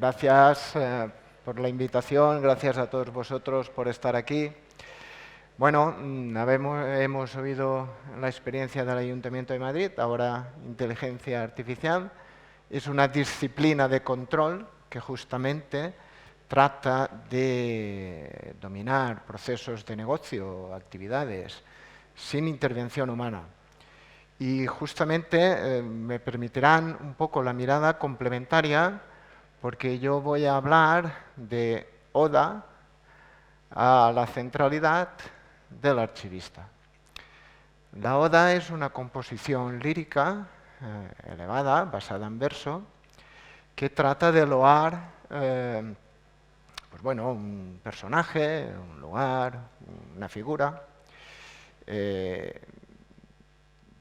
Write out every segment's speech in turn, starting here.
Gracias por la invitación, gracias a todos vosotros por estar aquí. Bueno, hemos oído la experiencia del Ayuntamiento de Madrid, ahora inteligencia artificial. Es una disciplina de control que justamente trata de dominar procesos de negocio, actividades, sin intervención humana. Y justamente me permitirán un poco la mirada complementaria, porque yo voy a hablar de oda a la centralidad del archivista. La oda es una composición lírica elevada, basada en verso, que trata de loar un personaje, un lugar, una figura.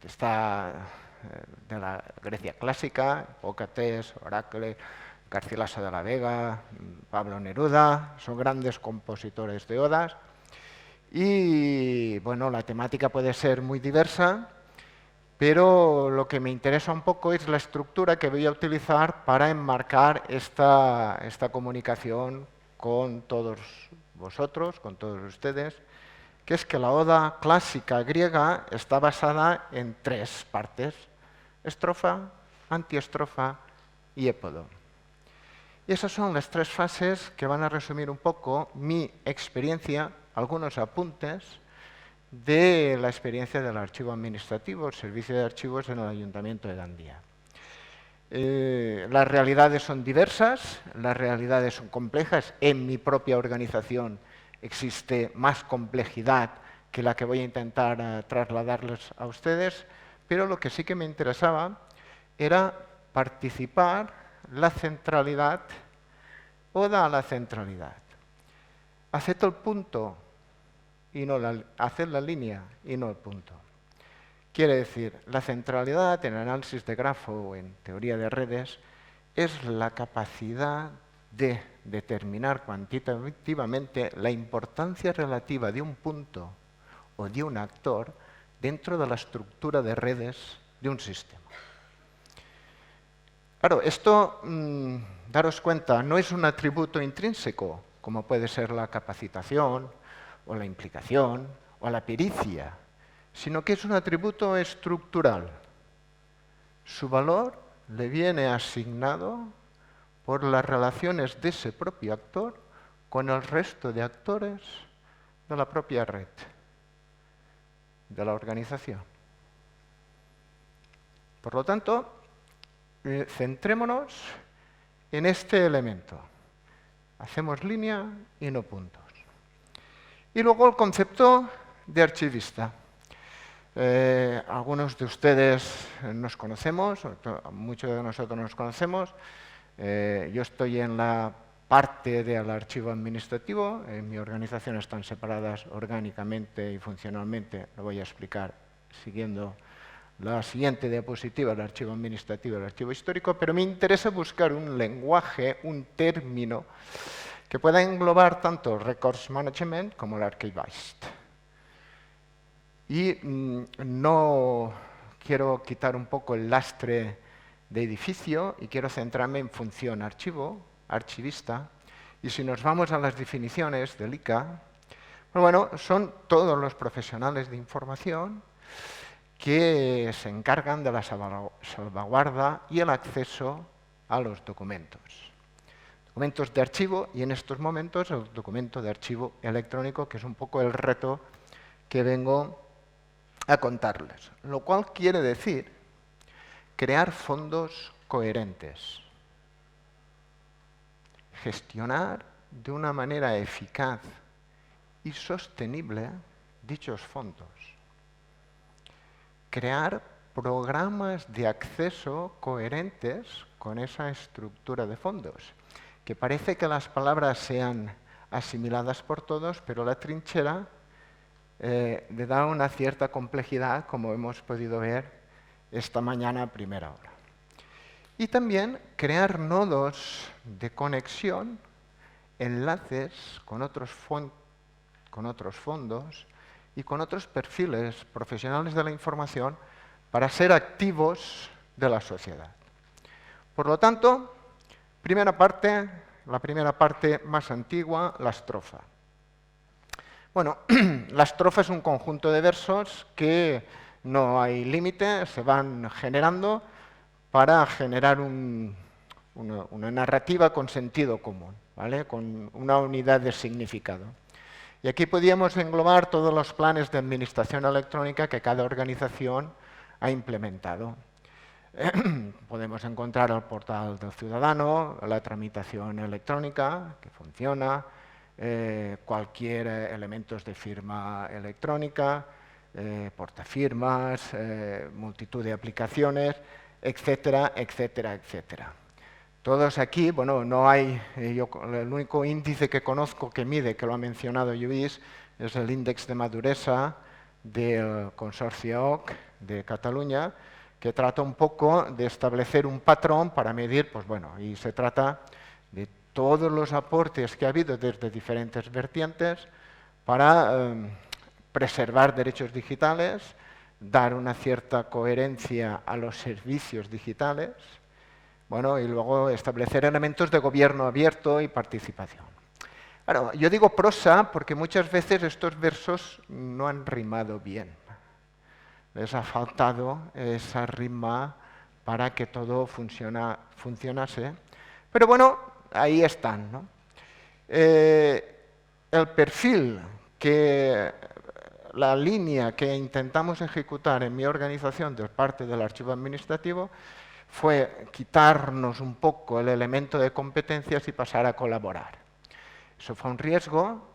Está de la Grecia clásica, Hipócrates, Oracle, Garcilaso de la Vega, Pablo Neruda, son grandes compositores de odas. Y bueno, la temática puede ser muy diversa, pero lo que me interesa un poco es la estructura que voy a utilizar para enmarcar esta comunicación con todos vosotros, con todos ustedes, que es que la oda clásica griega está basada en 3 partes: estrofa, antiestrofa y épodo. Y esas son las 3 fases que van a resumir un poco mi experiencia, algunos apuntes de la experiencia del archivo administrativo, el servicio de archivos en el Ayuntamiento de Gandía. Las realidades son diversas, las realidades son complejas. En mi propia organización existe más complejidad que la que voy a intentar trasladarles a ustedes, pero lo que sí que me interesaba era participar la centralidad, oda a la centralidad. Haced el punto y no haced la línea y no el punto. Quiere decir, la centralidad en análisis de grafo o en teoría de redes es la capacidad de determinar cuantitativamente la importancia relativa de un punto o de un actor dentro de la estructura de redes de un sistema. Claro, esto, daros cuenta, no es un atributo intrínseco, como puede ser la capacitación, o la implicación, o la pericia, sino que es un atributo estructural. Su valor le viene asignado por las relaciones de ese propio actor con el resto de actores de la propia red, de la organización. Por lo tanto, centrémonos en este elemento. Hacemos línea y no puntos. Y luego el concepto de archivista. Algunos de ustedes nos conocemos, muchos de nosotros nos conocemos. Yo estoy en la parte del archivo administrativo. En mi organización están separadas orgánicamente y funcionalmente. Lo voy a explicar siguiendo la siguiente diapositiva, el archivo administrativo y el archivo histórico, pero me interesa buscar un lenguaje, un término que pueda englobar tanto el Records Management como el Archivist. Y no quiero quitar un poco el lastre de edificio y quiero centrarme en función archivo, archivista. Y si nos vamos a las definiciones del ICA, bueno, son todos los profesionales de información que se encargan de la salvaguarda y el acceso a los documentos. Documentos de archivo y en estos momentos el documento de archivo electrónico, que es un poco el reto que vengo a contarles. Lo cual quiere decir crear fondos coherentes, gestionar de una manera eficaz y sostenible dichos fondos, crear programas de acceso coherentes con esa estructura de fondos, que parece que las palabras sean asimiladas por todos, pero la trinchera le da una cierta complejidad, como hemos podido ver esta mañana a primera hora. Y también crear nodos de conexión, enlaces con otros fondos y con otros perfiles profesionales de la información para ser activos de la sociedad. Por lo tanto, La primera parte más antigua, la estrofa. Bueno, la estrofa es un conjunto de versos que no hay límite, se van generando para generar una narrativa con sentido común, ¿vale? Con una unidad de significado. Y aquí podíamos englobar todos los planes de administración electrónica que cada organización ha implementado. Podemos encontrar el portal del ciudadano, la tramitación electrónica, que funciona, cualquier elementos de firma electrónica, portafirmas, multitud de aplicaciones, etcétera, etcétera, etcétera. Todos aquí, bueno, no hay, el único índice que conozco que mide, que lo ha mencionado Lluís, es el índice de maduresa del Consorcio OC de Cataluña, que trata un poco de establecer un patrón para medir, pues bueno, y se trata de todos los aportes que ha habido desde diferentes vertientes para preservar derechos digitales, dar una cierta coherencia a los servicios digitales, bueno, y luego establecer elementos de gobierno abierto y participación. Claro, yo digo prosa porque muchas veces estos versos no han rimado bien. Les ha faltado esa rima para que todo funcionase. Pero bueno, ahí están, ¿no? El perfil la línea que intentamos ejecutar en mi organización de parte del archivo administrativo fue quitarnos un poco el elemento de competencias y pasar a colaborar. Eso fue un riesgo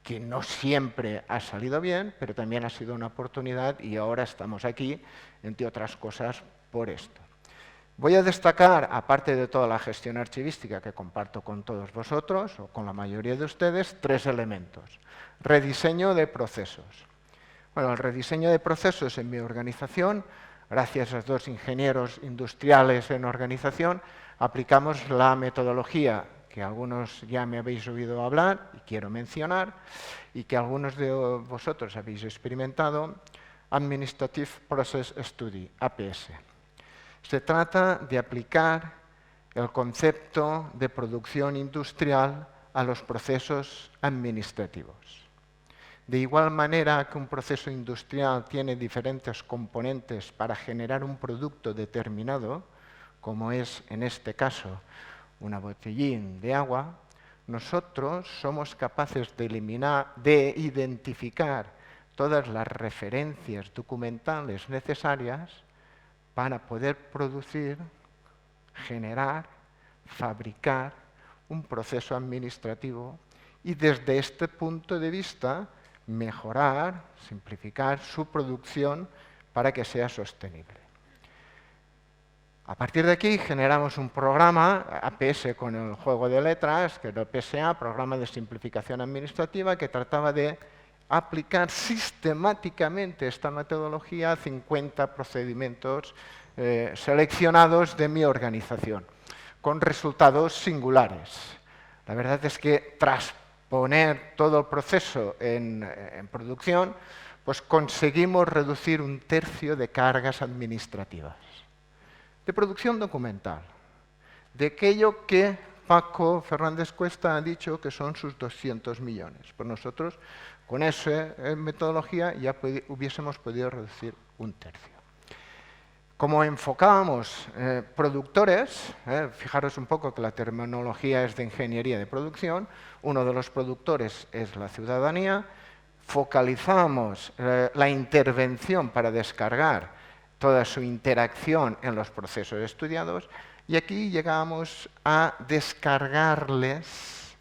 que no siempre ha salido bien, pero también ha sido una oportunidad y ahora estamos aquí, entre otras cosas, por esto. Voy a destacar, aparte de toda la gestión archivística que comparto con todos vosotros, o con la mayoría de ustedes, 3 elementos. Rediseño de procesos. Bueno, el rediseño de procesos en mi organización, gracias a 2 ingenieros industriales en organización, aplicamos la metodología que algunos ya me habéis oído hablar y quiero mencionar, y que algunos de vosotros habéis experimentado, Administrative Process Study, APS. Se trata de aplicar el concepto de producción industrial a los procesos administrativos. De igual manera que un proceso industrial tiene diferentes componentes para generar un producto determinado, como es en este caso una botellín de agua, nosotros somos capaces de identificar todas las referencias documentales necesarias para poder producir, generar, fabricar un proceso administrativo y desde este punto de vista mejorar, simplificar su producción para que sea sostenible. A partir de aquí generamos un programa, APS con el juego de letras, que era el PSA, Programa de Simplificación Administrativa, que trataba de aplicar sistemáticamente esta metodología a 50 procedimientos seleccionados de mi organización, con resultados singulares. La verdad es que tras poner todo el proceso en producción, pues conseguimos reducir 1/3 de cargas administrativas. De producción documental, de aquello que Paco Fernández Cuesta ha dicho que son sus 200 millones. Pues nosotros, con esa metodología, ya hubiésemos podido reducir 1/3. Como enfocábamos productores, fijaros un poco que la terminología es de ingeniería de producción, uno de los productores es la ciudadanía, focalizamos la intervención para descargar toda su interacción en los procesos estudiados y aquí llegamos a descargarles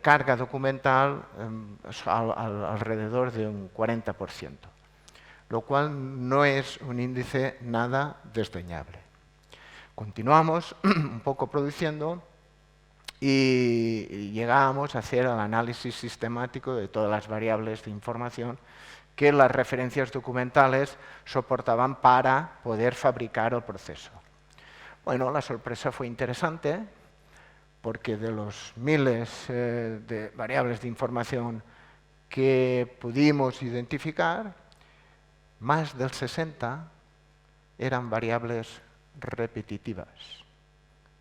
carga documental alrededor de un 40%. Lo cual no es un índice nada desdeñable. Continuamos un poco produciendo y llegamos a hacer el análisis sistemático de todas las variables de información que las referencias documentales soportaban para poder fabricar el proceso. Bueno, la sorpresa fue interesante porque de los miles de variables de información que pudimos identificar, más del 60 eran variables repetitivas.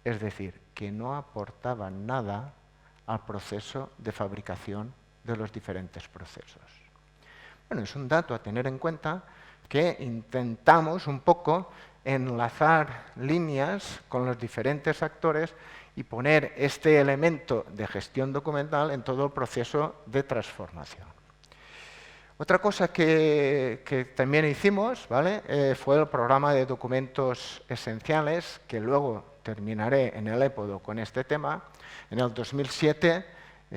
es decir, que no aportaban nada al proceso de fabricación de los diferentes procesos. Bueno, es un dato a tener en cuenta que intentamos un poco enlazar líneas con los diferentes actores y poner este elemento de gestión documental en todo el proceso de transformación. Otra cosa que también hicimos, ¿vale? Fue el programa de documentos esenciales, que luego terminaré en el EPODO con este tema. En el 2007,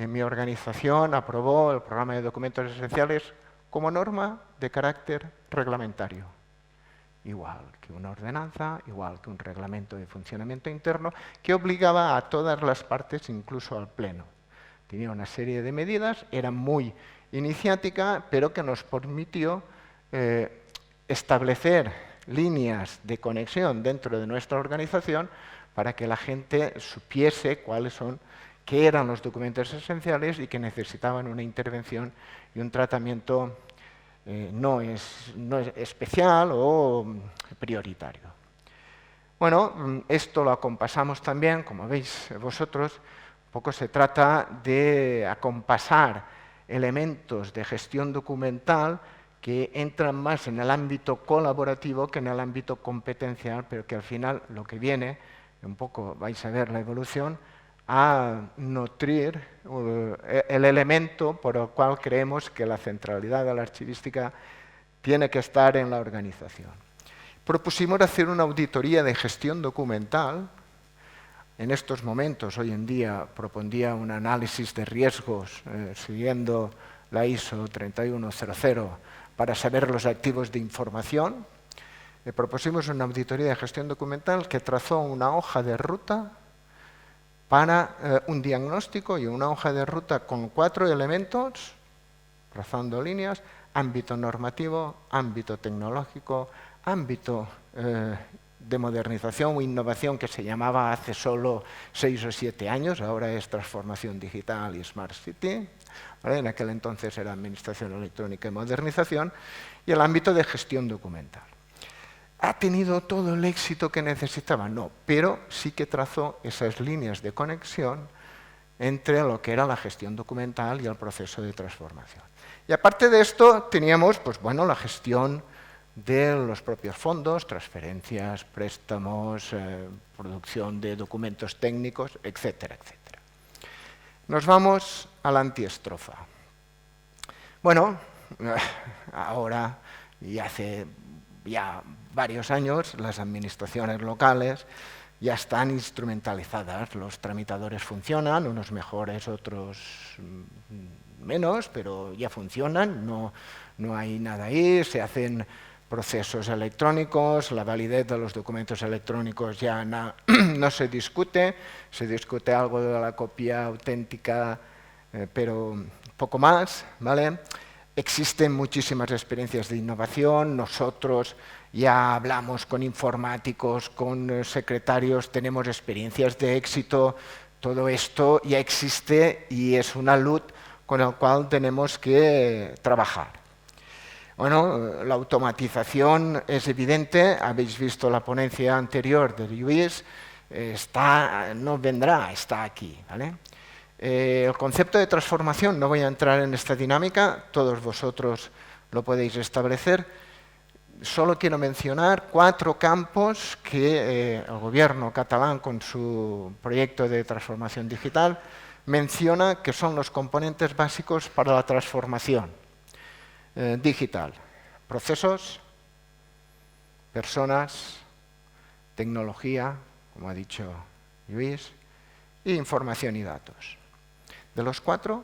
mi organización aprobó el programa de documentos esenciales como norma de carácter reglamentario. Igual que una ordenanza, igual que un reglamento de funcionamiento interno, que obligaba a todas las partes, incluso al Pleno. Tenía una serie de medidas, era muy iniciática, pero que nos permitió establecer líneas de conexión dentro de nuestra organización para que la gente supiese qué eran los documentos esenciales y que necesitaban una intervención y un tratamiento no es especial o prioritario. Bueno, esto lo acompasamos también, como veis vosotros, un poco se trata de acompasar elementos de gestión documental que entran más en el ámbito colaborativo que en el ámbito competencial, pero que al final lo que viene, un poco vais a ver la evolución, a nutrir el elemento por el cual creemos que la centralidad de la archivística tiene que estar en la organización. Propusimos hacer una auditoría de gestión documental. En estos momentos, hoy en día, propondría un análisis de riesgos siguiendo la ISO 31000 para saber los activos de información. Propusimos una auditoría de gestión documental que trazó una hoja de ruta para un diagnóstico y una hoja de ruta con 4 elementos, trazando líneas: ámbito normativo, ámbito tecnológico, ámbito de modernización o innovación, que se llamaba hace solo 6 o 7 años, ahora es transformación digital y Smart City, ¿vale? En aquel entonces era administración electrónica y modernización, y el ámbito de gestión documental. ¿Ha tenido todo el éxito que necesitaba? No, pero sí que trazó esas líneas de conexión entre lo que era la gestión documental y el proceso de transformación. Y aparte de esto teníamos, pues bueno, la gestión de los propios fondos, transferencias, préstamos, producción de documentos técnicos, etcétera, etcétera. Nos vamos a la antiestrofa. Bueno, ahora y hace ya varios años las administraciones locales ya están instrumentalizadas, los tramitadores funcionan, unos mejores, otros menos, pero ya funcionan, no hay nada ahí, se hacen procesos electrónicos, la validez de los documentos electrónicos ya no se discute algo de la copia auténtica, pero poco más, ¿vale? Existen muchísimas experiencias de innovación, nosotros ya hablamos con informáticos, con secretarios, tenemos experiencias de éxito, todo esto ya existe y es una luz con la cual tenemos que trabajar. Bueno, la automatización es evidente, habéis visto la ponencia anterior de Luis, no vendrá, está aquí, ¿vale? El concepto de transformación, no voy a entrar en esta dinámica, todos vosotros lo podéis establecer. Solo quiero mencionar 4 campos que el gobierno catalán, con su proyecto de transformación digital, menciona que son los componentes básicos para la transformación digital: procesos, personas, tecnología, como ha dicho Luis, e información y datos. De los 4,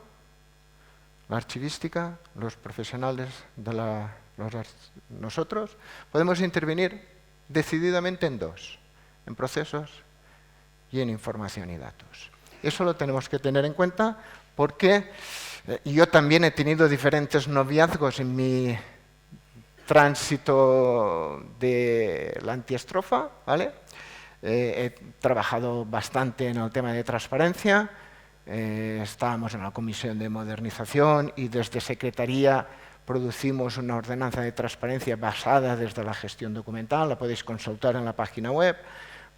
la archivística, los profesionales nosotros, podemos intervenir decididamente en 2, en procesos y en información y datos. Eso lo tenemos que tener en cuenta porque yo también he tenido diferentes noviazgos en mi tránsito de la antiestrofa, ¿vale? He trabajado bastante en el tema de transparencia, estábamos en la Comisión de Modernización y desde Secretaría producimos una ordenanza de transparencia basada desde la gestión documental, la podéis consultar en la página web.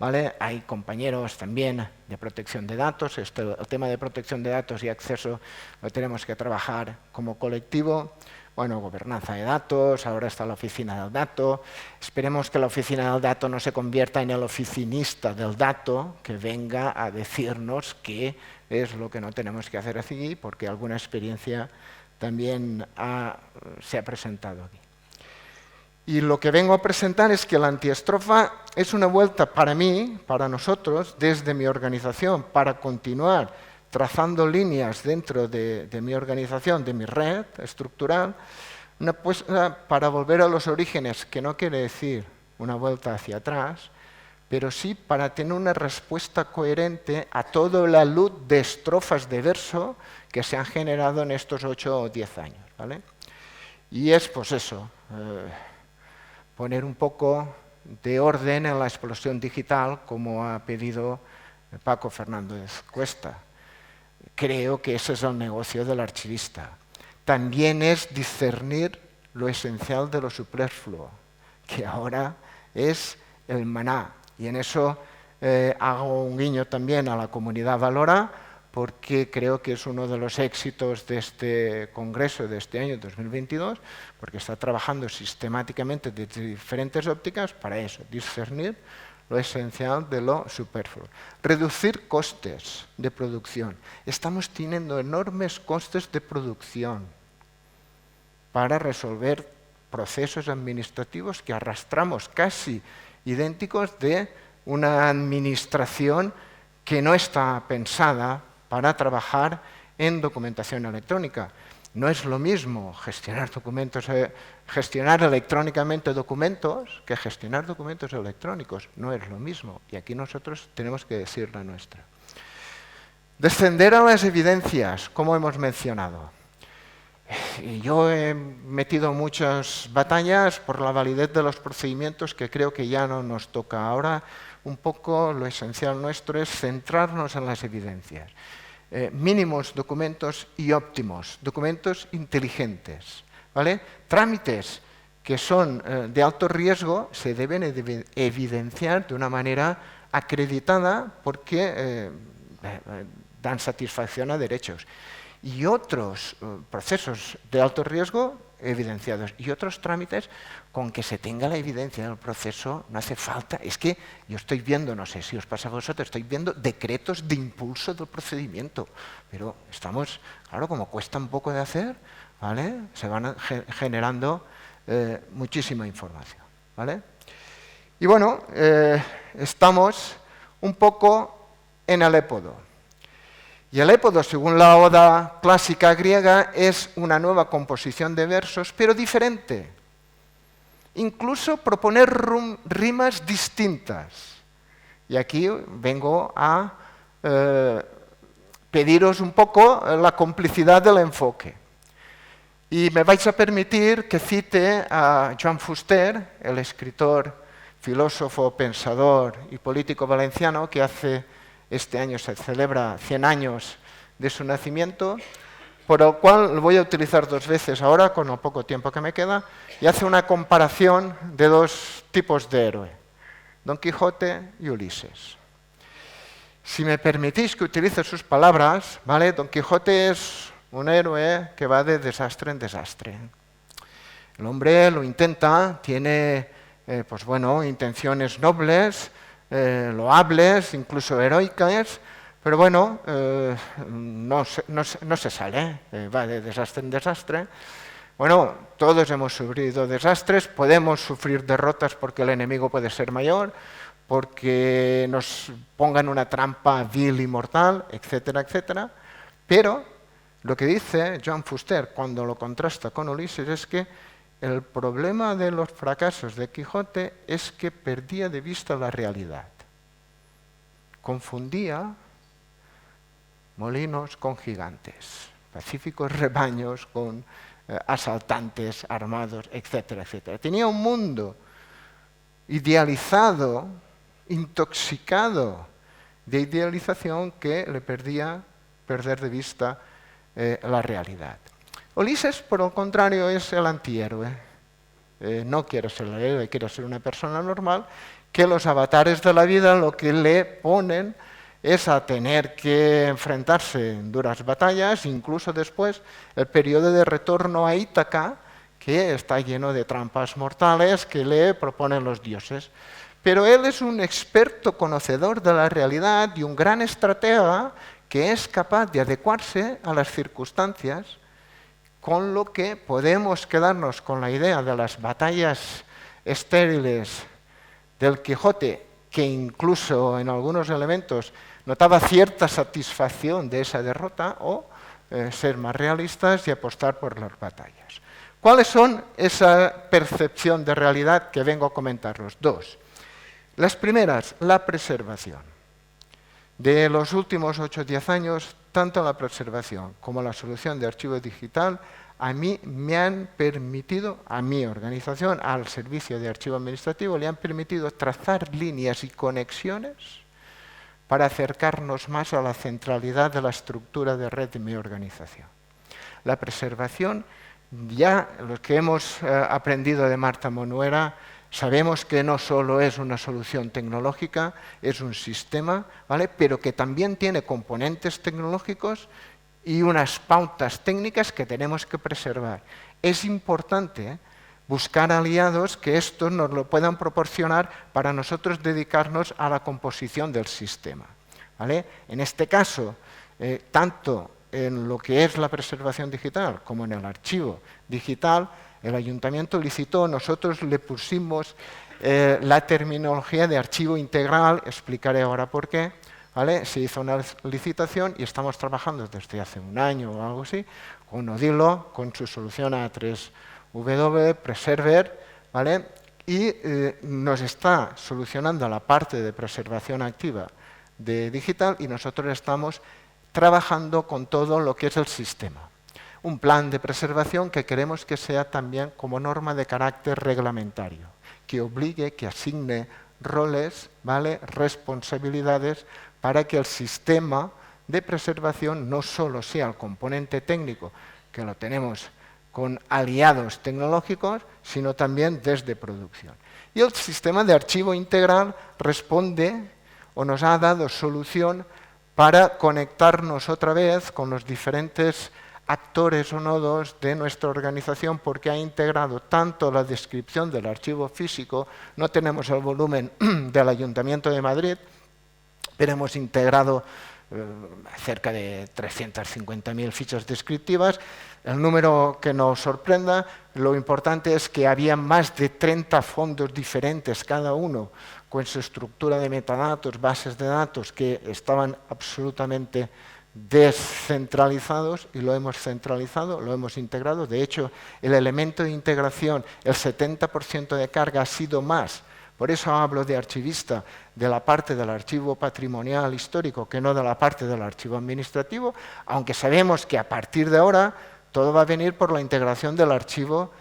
¿vale? Hay compañeros también de protección de datos. El tema de protección de datos y acceso lo tenemos que trabajar como colectivo. Bueno, gobernanza de datos, ahora está la oficina del dato. Esperemos que la oficina del dato no se convierta en el oficinista del dato, que venga a decirnos qué es lo que no tenemos que hacer aquí, porque alguna experiencia también se ha presentado aquí. Y lo que vengo a presentar es que la antiestrofa es una vuelta para mí, para nosotros, desde mi organización, para continuar trazando líneas dentro de mi organización, de mi red estructural, una apuesta para volver a los orígenes, que no quiere decir una vuelta hacia atrás, pero sí para tener una respuesta coherente a toda la luz de estrofas de verso que se han generado en estos 8 o 10 años, ¿vale? Y es, pues eso, poner un poco de orden en la explosión digital, como ha pedido Paco Fernández Cuesta. Creo que ese es el negocio del archivista. También es discernir lo esencial de lo superfluo, que ahora es el maná. Y en eso hago un guiño también a la comunidad Valora, porque creo que es uno de los éxitos de este congreso de este año 2022, porque está trabajando sistemáticamente desde diferentes ópticas para eso, discernir lo esencial de lo superfluo. Reducir costes de producción. Estamos teniendo enormes costes de producción para resolver procesos administrativos que arrastramos casi idénticos de una administración que no está pensada para trabajar en documentación electrónica. No es lo mismo gestionar electrónicamente documentos que gestionar documentos electrónicos. No es lo mismo. Y aquí nosotros tenemos que decir la nuestra. Descender a las evidencias, como hemos mencionado. Y yo he metido muchas batallas por la validez de los procedimientos que creo que ya no nos toca. Ahora un poco lo esencial nuestro es centrarnos en las evidencias. Mínimos documentos y óptimos, documentos inteligentes, ¿vale? Trámites que son de alto riesgo se deben evidenciar de una manera acreditada porque dan satisfacción a derechos. Y otros procesos de alto riesgo evidenciados y otros trámites con que se tenga la evidencia del proceso no hace falta. Es que yo estoy viendo, no sé si os pasa a vosotros, estoy viendo decretos de impulso del procedimiento, pero estamos, claro, como cuesta un poco de hacer, ¿vale? Se van generando muchísima información, ¿vale? Y bueno, estamos un poco en el épodo. Y el épodo, según la oda clásica griega, es una nueva composición de versos, pero diferente. Incluso proponer rimas distintas. Y aquí vengo a pediros un poco la complicidad del enfoque. Y me vais a permitir que cite a Joan Fuster, el escritor, filósofo, pensador y político valenciano, que este año se celebra 100 años de su nacimiento, por el cual lo voy a utilizar 2 veces ahora, con el poco tiempo que me queda, y hace una comparación de 2 tipos de héroe, Don Quijote y Ulises. Si me permitís que utilice sus palabras, ¿vale? Don Quijote es un héroe que va de desastre en desastre. El hombre lo intenta, tiene pues bueno, intenciones nobles, loables, incluso heroicas, pero bueno, no se sale, va de desastre en desastre. Bueno, todos hemos sufrido desastres, podemos sufrir derrotas porque el enemigo puede ser mayor, porque nos pongan una trampa vil y mortal, etcétera, etcétera. Pero lo que dice Joan Fuster cuando lo contrasta con Ulises es que el problema de los fracasos de Quijote es que perdía de vista la realidad. Confundía molinos con gigantes, pacíficos rebaños con asaltantes armados, etcétera, etcétera. Tenía un mundo idealizado, intoxicado de idealización que le perder de vista la realidad. Ulises, por el contrario, es el antihéroe. No quiere ser el héroe, quiere ser una persona normal que los avatares de la vida lo que le ponen es a tener que enfrentarse en duras batallas, incluso después el periodo de retorno a Ítaca, que está lleno de trampas mortales que le proponen los dioses. Pero él es un experto conocedor de la realidad y un gran estratega que es capaz de adecuarse a las circunstancias, con lo que podemos quedarnos con la idea de las batallas estériles del Quijote, que incluso en algunos elementos notaba cierta satisfacción de esa derrota, o ser más realistas y apostar por las batallas. ¿Cuáles son esa percepción de realidad que vengo a comentaros? Dos. Las primeras, la preservación. De los últimos 8 o 10 años, tanto la preservación como la solución de archivo digital a mí me han permitido, a mi organización, al servicio de archivo administrativo, le han permitido trazar líneas y conexiones para acercarnos más a la centralidad de la estructura de red de mi organización. La preservación, ya lo que hemos aprendido de Marta Monuera, sabemos que no solo es una solución tecnológica, es un sistema, ¿vale? Pero que también tiene componentes tecnológicos y unas pautas técnicas que tenemos que preservar. Es importante buscar aliados que esto nos lo puedan proporcionar para nosotros dedicarnos a la composición del sistema, ¿vale? En este caso, tanto en lo que es la preservación digital como en el archivo digital, el ayuntamiento licitó, nosotros le pusimos la terminología de archivo integral, explicaré ahora por qué, ¿vale? Se hizo una licitación y estamos trabajando desde hace un año o algo así con Odilo, con su solución A3W, Preserver, ¿vale? Y nos está solucionando la parte de preservación activa de digital y nosotros estamos trabajando con todo lo que es el sistema. Un plan de preservación que queremos que sea también como norma de carácter reglamentario, que obligue, que asigne roles, ¿vale? Responsabilidades para que el sistema de preservación no solo sea el componente técnico, que lo tenemos con aliados tecnológicos, sino también desde producción. Y el sistema de archivo integral responde o nos ha dado solución para conectarnos otra vez con los diferentes actores o nodos de nuestra organización, porque ha integrado tanto la descripción del archivo físico, no tenemos el volumen del Ayuntamiento de Madrid, pero hemos integrado cerca de 350.000 fichas descriptivas. El número que nos sorprenda, lo importante es que había más de 30 fondos diferentes, cada uno con su estructura de metadatos, bases de datos, que estaban absolutamente descentralizados, y lo hemos centralizado, lo hemos integrado. De hecho, el elemento de integración, el 70% de carga ha sido más. Por eso hablo de archivista, de la parte del archivo patrimonial histórico, que no de la parte del archivo administrativo, aunque sabemos que a partir de ahora todo va a venir por la integración del archivo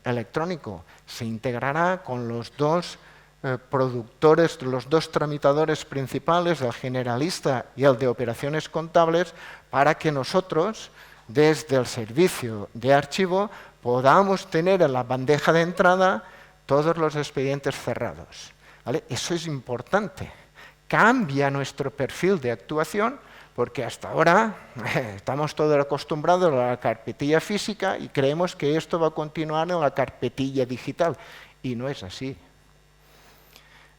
electrónico. Se integrará con los dos productores, los dos tramitadores principales, el generalista y el de operaciones contables, para que nosotros, desde el servicio de archivo, podamos tener en la bandeja de entrada todos los expedientes cerrados, ¿vale? Eso es importante. Cambia nuestro perfil de actuación, porque hasta ahora estamos todos acostumbrados a la carpetilla física y creemos que esto va a continuar en la carpetilla digital. Y no es así.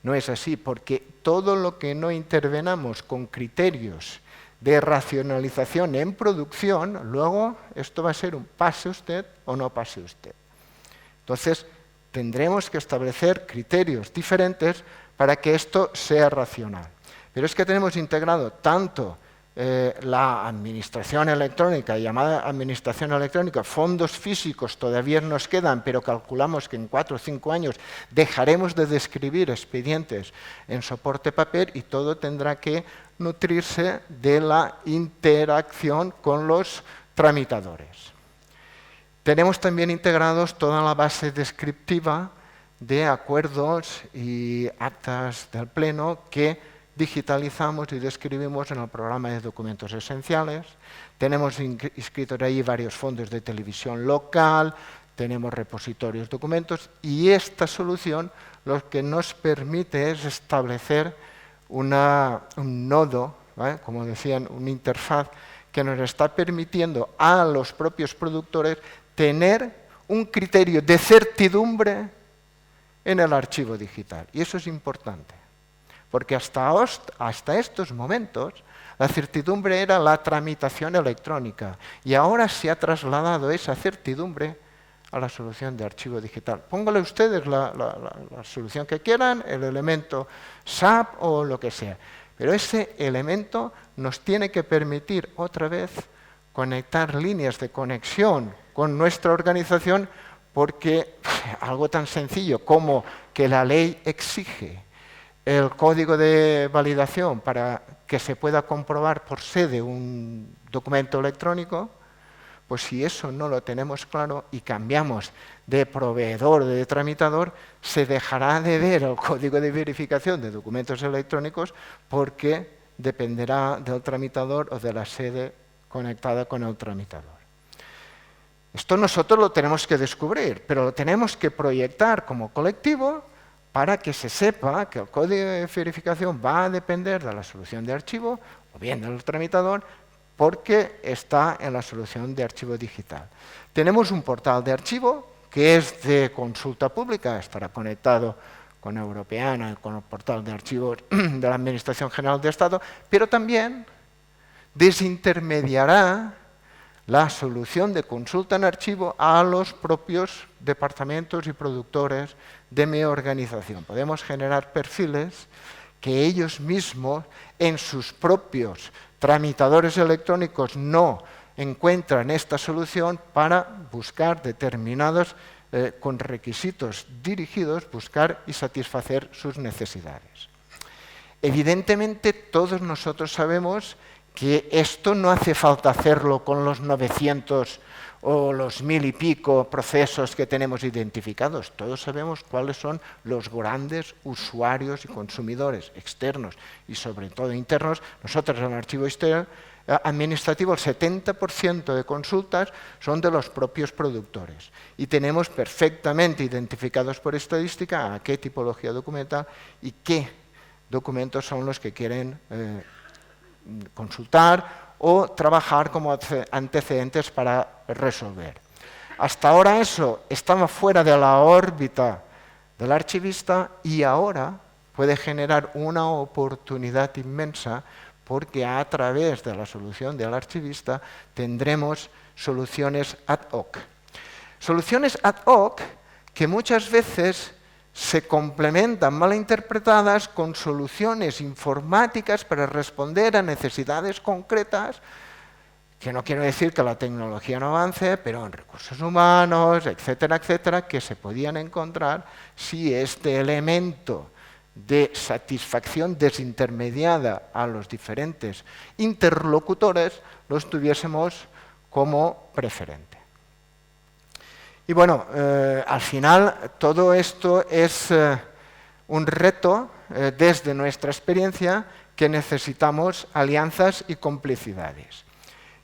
No es así, porque todo lo que no intervenamos con criterios de racionalización en producción, luego esto va a ser un pase usted o no pase usted. Entonces, tendremos que establecer criterios diferentes para que esto sea racional. Pero es que tenemos integrado tanto la administración electrónica, llamada administración electrónica, fondos físicos todavía nos quedan, pero calculamos que en 4 o 5 años dejaremos de describir expedientes en soporte papel y todo tendrá que nutrirse de la interacción con los tramitadores. Tenemos también integrados toda la base descriptiva de acuerdos y actas del Pleno que digitalizamos y describimos en el programa de documentos esenciales. Tenemos inscritos ahí varios fondos de televisión local, tenemos repositorios de documentos y esta solución lo que nos permite es establecer un nodo, ¿vale? Como decían, una interfaz que nos está permitiendo a los propios productores tener un criterio de certidumbre en el archivo digital. Y eso es importante, porque hasta estos momentos la certidumbre era la tramitación electrónica y ahora se ha trasladado esa certidumbre a la solución de archivo digital. Póngale ustedes la solución que quieran, el elemento SAP o lo que sea, pero ese elemento nos tiene que permitir otra vez conectar líneas de conexión con nuestra organización, porque algo tan sencillo como que la ley exige el código de validación para que se pueda comprobar por sede un documento electrónico, pues si eso no lo tenemos claro y cambiamos de proveedor, de tramitador, se dejará de ver el código de verificación de documentos electrónicos porque dependerá del tramitador o de la sede conectada con el tramitador. Esto nosotros lo tenemos que descubrir, pero lo tenemos que proyectar como colectivo para que se sepa que el código de verificación va a depender de la solución de archivo o bien del tramitador, porque está en la solución de archivo digital. Tenemos un portal de archivo que es de consulta pública, estará conectado con Europeana, con el portal de archivos de la Administración General de Estado, pero también desintermediará la solución de consulta en archivo a los propios departamentos y productores de mi organización. Podemos generar perfiles que ellos mismos en sus propios tramitadores electrónicos no encuentran esta solución para buscar determinados, con requisitos dirigidos, buscar y satisfacer sus necesidades. Evidentemente, todos nosotros sabemos que esto no hace falta hacerlo con los 900 o los 1000 y pico procesos que tenemos identificados. Todos sabemos cuáles son los grandes usuarios y consumidores externos y sobre todo internos. Nosotros en el archivo administrativo el 70% de consultas son de los propios productores y tenemos perfectamente identificados por estadística a qué tipología documental y qué documentos son los que quieren consultar o trabajar como antecedentes para resolver. Hasta ahora eso estaba fuera de la órbita del archivista y ahora puede generar una oportunidad inmensa porque a través de la solución del archivista tendremos soluciones ad hoc. Soluciones ad hoc que muchas veces se complementan mal interpretadas con soluciones informáticas para responder a necesidades concretas, que no quiero decir que la tecnología no avance, pero en recursos humanos, etcétera, etcétera, que se podían encontrar si este elemento de satisfacción desintermediada a los diferentes interlocutores los tuviésemos como preferente. Y bueno, al final todo esto es un reto desde nuestra experiencia que necesitamos alianzas y complicidades.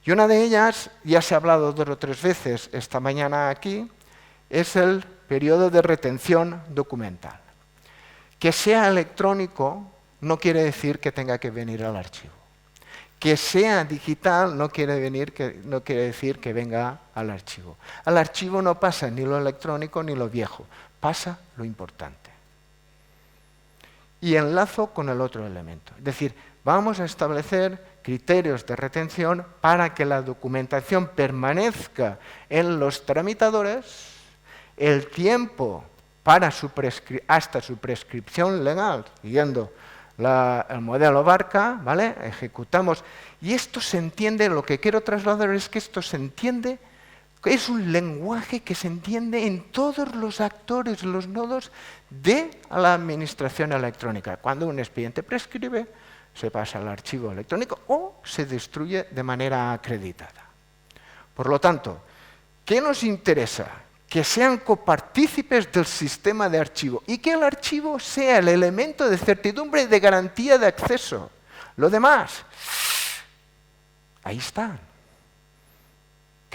Y una de ellas, ya se ha hablado 2 o 3 veces esta mañana aquí, es el periodo de retención documental. Que sea electrónico no quiere decir que tenga que venir al archivo. Que sea digital no quiere decir que venga al archivo. Al archivo no pasa ni lo electrónico ni lo viejo, pasa lo importante. Y enlazo con el otro elemento. Es decir, vamos a establecer criterios de retención para que la documentación permanezca en los tramitadores, el tiempo para hasta su prescripción legal, siguiendo el modelo Barca, ¿vale? Ejecutamos. Y esto se entiende, lo que quiero trasladar es que esto se entiende, es un lenguaje que se entiende en todos los actores, los nodos de la administración electrónica. Cuando un expediente prescribe, se pasa al archivo electrónico o se destruye de manera acreditada. Por lo tanto, ¿qué nos interesa? Que sean copartícipes del sistema de archivo y que el archivo sea el elemento de certidumbre y de garantía de acceso. Lo demás, ahí está.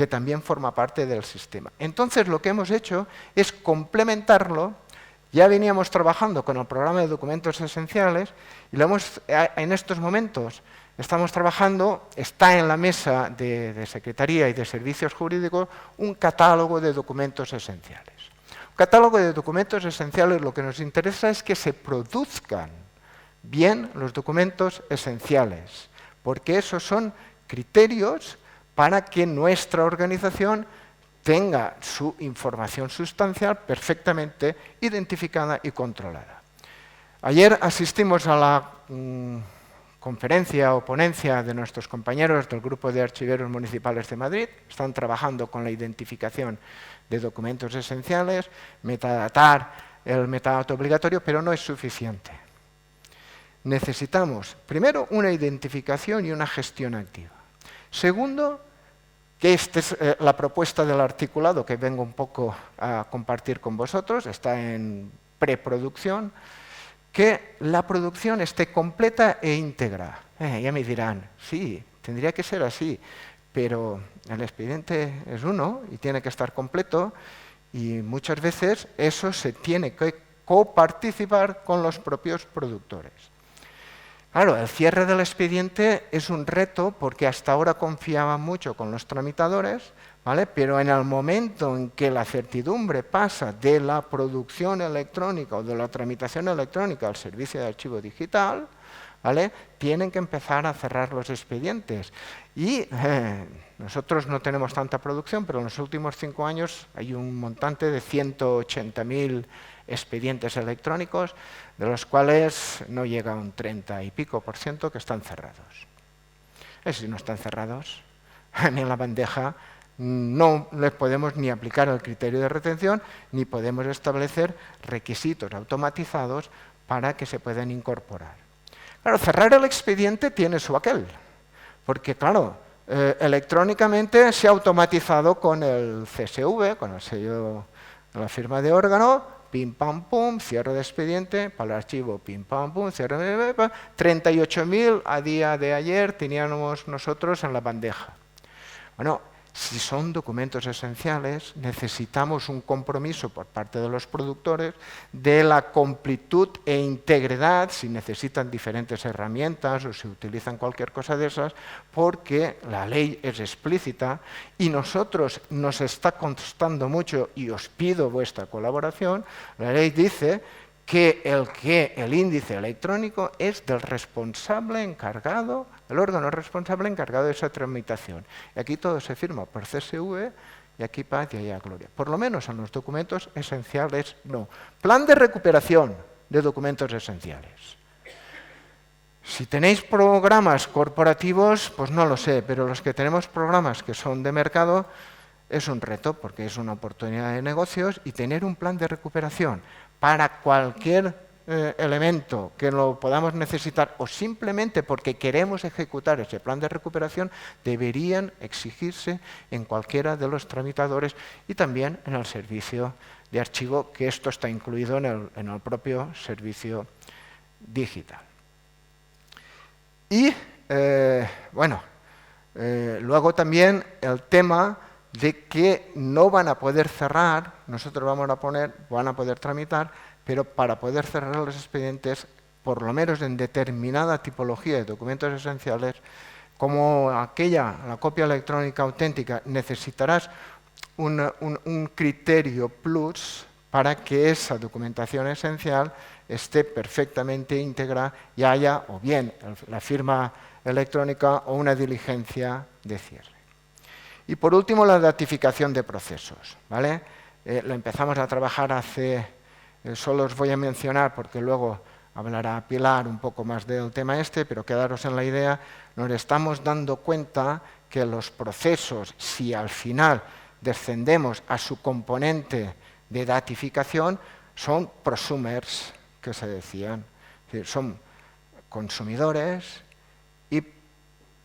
que también forma parte del sistema. Entonces, lo que hemos hecho es complementarlo. Ya veníamos trabajando con el programa de documentos esenciales y en estos momentos estamos trabajando, está en la mesa de Secretaría y de Servicios Jurídicos, un catálogo de documentos esenciales. Un catálogo de documentos esenciales, lo que nos interesa es que se produzcan bien los documentos esenciales, porque esos son criterios para que nuestra organización tenga su información sustancial perfectamente identificada y controlada. Ayer asistimos a la conferencia o ponencia de nuestros compañeros del Grupo de Archiveros Municipales de Madrid. Están trabajando con la identificación de documentos esenciales, metadatar el metadato obligatorio, pero no es suficiente. Necesitamos, primero, una identificación y una gestión activa. Segundo, que esta es la propuesta del articulado que vengo un poco a compartir con vosotros, está en preproducción, que la producción esté completa e íntegra. Ya me dirán, sí, tendría que ser así, pero el expediente es uno y tiene que estar completo y muchas veces eso se tiene que coparticipar con los propios productores. Claro, el cierre del expediente es un reto porque hasta ahora confiaba mucho con los tramitadores, ¿vale? Pero en el momento en que la certidumbre pasa de la producción electrónica o de la tramitación electrónica al servicio de archivo digital, ¿vale? Tienen que empezar a cerrar los expedientes. Y nosotros no tenemos tanta producción, pero en los últimos 5 años hay un montante de 180.000 expedientes electrónicos, de los cuales no llega a un 30 y pico % que están cerrados. Si no están cerrados, ni en la bandeja no les podemos ni aplicar el criterio de retención, ni podemos establecer requisitos automatizados para que se puedan incorporar. Claro, cerrar el expediente tiene su aquel, porque claro, electrónicamente se ha automatizado con el CSV, con el sello de la firma de órgano, pim, pam, pum, cierre de expediente, para el archivo, pim, pam, pum, cierre de... 38.000 a día de ayer teníamos nosotros en la bandeja. Bueno, si son documentos esenciales, necesitamos un compromiso por parte de los productores de la completud e integridad, si necesitan diferentes herramientas o si utilizan cualquier cosa de esas, porque la ley es explícita y nosotros nos está costando mucho y os pido vuestra colaboración. La ley dice que el índice electrónico es del responsable encargado, el órgano responsable encargado de esa tramitación. Y aquí todo se firma por CSV y aquí paz y allá gloria. Por lo menos en los documentos esenciales no. Plan de recuperación de documentos esenciales. Si tenéis programas corporativos, pues no lo sé, pero los que tenemos programas que son de mercado, es un reto porque es una oportunidad de negocios y tener un plan de recuperación para cualquier elemento que lo podamos necesitar o simplemente porque queremos ejecutar ese plan de recuperación, deberían exigirse en cualquiera de los tramitadores y también en el servicio de archivo, que esto está incluido en el propio servicio digital. Y, luego también el tema de que no van a poder cerrar, nosotros van a poder tramitar, pero para poder cerrar los expedientes, por lo menos en determinada tipología de documentos esenciales, como la copia electrónica auténtica, necesitarás un criterio plus para que esa documentación esencial esté perfectamente íntegra y haya o bien la firma electrónica o una diligencia de cierre. Y por último, la datificación de procesos, ¿vale? Lo empezamos a trabajar solo os voy a mencionar porque luego hablará Pilar un poco más del tema pero quedaros en la idea, nos estamos dando cuenta que los procesos, si al final descendemos a su componente de datificación, son prosumers, que se decían, es decir, son consumidores y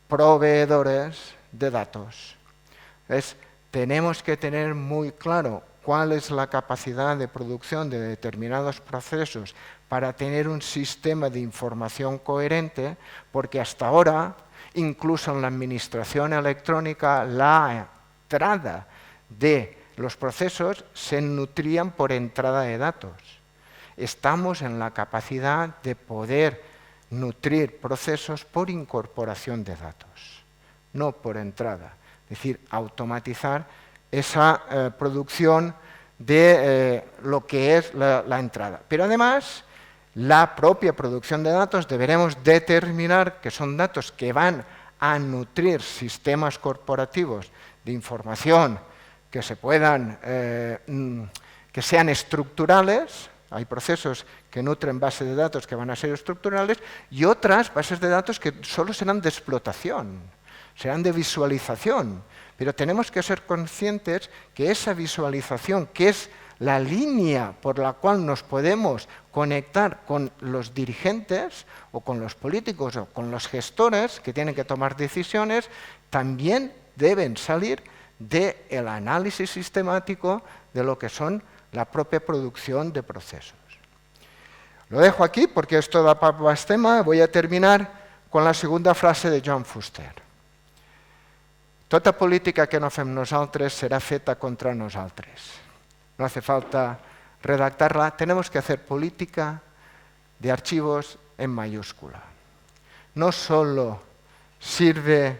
proveedores de datos. Entonces, tenemos que tener muy claro cuál es la capacidad de producción de determinados procesos para tener un sistema de información coherente, porque hasta ahora, incluso en la administración electrónica, la entrada de los procesos se nutrían por entrada de datos. Estamos en la capacidad de poder nutrir procesos por incorporación de datos, no por entrada. Es decir, automatizar esa producción de lo que es la entrada. Pero además, la propia producción de datos deberemos determinar que son datos que van a nutrir sistemas corporativos de información que se puedan, que sean estructurales. Hay procesos que nutren bases de datos que van a ser estructurales y otras bases de datos que solo serán de explotación, serán de visualización. Pero tenemos que ser conscientes que esa visualización, que es la línea por la cual nos podemos conectar con los dirigentes o con los políticos o con los gestores que tienen que tomar decisiones, también deben salir del análisis sistemático de lo que son la propia producción de procesos. Lo dejo aquí porque esto da para más tema. Voy a terminar con la segunda frase de John Fuster. Tota política que no fem nosaltres serà feta contra nosaltres. No hace falta redactarla. Tenemos que hacer política de archivos en mayúscula. No solo sirve,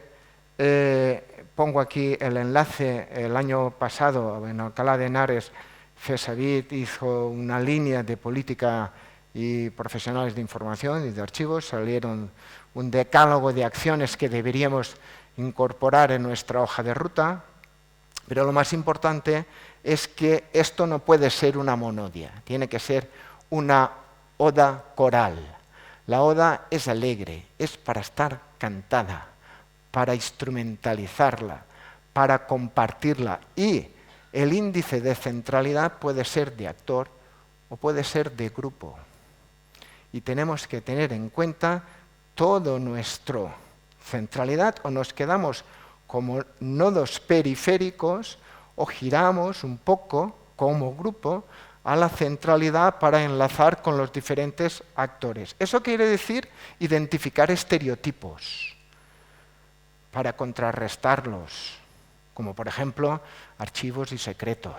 pongo aquí el enlace, el año pasado en Alcalá de Henares, FESAVIT hizo una línea de política y profesionales de información y de archivos, salieron un decálogo de acciones que deberíamos incorporar en nuestra hoja de ruta, pero lo más importante es que esto no puede ser una monodia, tiene que ser una oda coral. La oda es alegre, es para estar cantada, para instrumentalizarla, para compartirla, y el índice de centralidad puede ser de actor o puede ser de grupo. Y tenemos que tener en cuenta todo nuestro centralidad, o nos quedamos como nodos periféricos o giramos un poco como grupo a la centralidad para enlazar con los diferentes actores. Eso quiere decir identificar estereotipos para contrarrestarlos, como por ejemplo archivos y secretos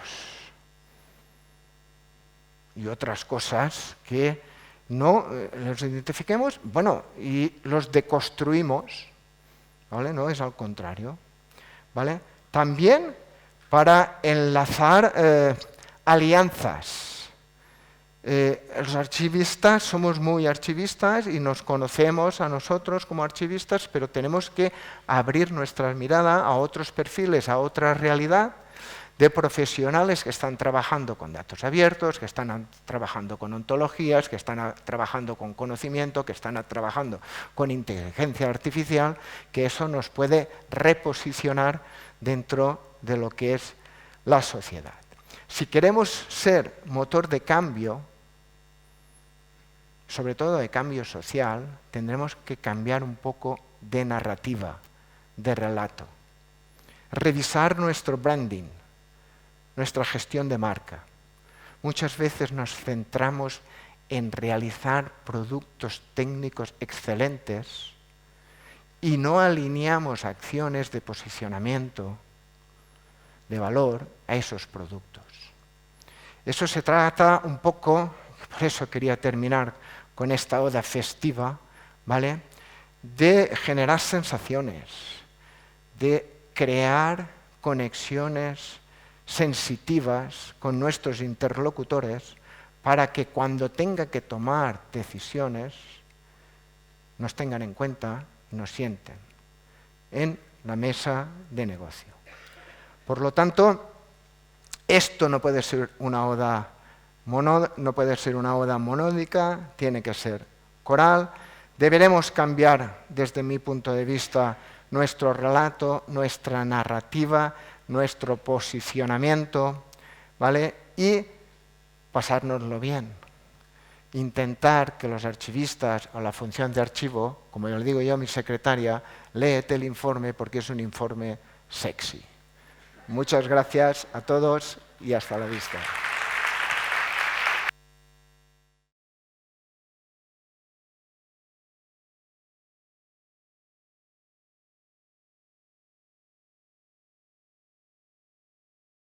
y otras cosas que no los identifiquemos, bueno, y los deconstruimos, ¿vale? No es al contrario, ¿vale? También para enlazar alianzas. Los archivistas somos muy archivistas y nos conocemos a nosotros como archivistas, pero tenemos que abrir nuestra mirada a otros perfiles, a otra realidad de profesionales que están trabajando con datos abiertos, que están trabajando con ontologías, que están trabajando con conocimiento, que están trabajando con inteligencia artificial, que eso nos puede reposicionar dentro de lo que es la sociedad. Si queremos ser motor de cambio, sobre todo de cambio social, tendremos que cambiar un poco de narrativa, de relato. Revisar nuestro branding, nuestra gestión de marca. Muchas veces nos centramos en realizar productos técnicos excelentes y no alineamos acciones de posicionamiento, de valor a esos productos. Eso se trata un poco, por eso quería terminar con esta oda festiva, ¿vale?, de generar sensaciones, de crear conexiones sensitivas con nuestros interlocutores para que cuando tenga que tomar decisiones nos tengan en cuenta y nos sienten en la mesa de negocio. Por lo tanto, esto no puede ser una oda monódica, tiene que ser coral. Deberemos cambiar, desde mi punto de vista, nuestro relato, nuestra narrativa, nuestro posicionamiento, ¿vale?, y pasárnoslo bien. Intentar que los archivistas o la función de archivo, como le digo yo a mi secretaria, léete el informe porque es un informe sexy. Muchas gracias a todos y hasta la vista.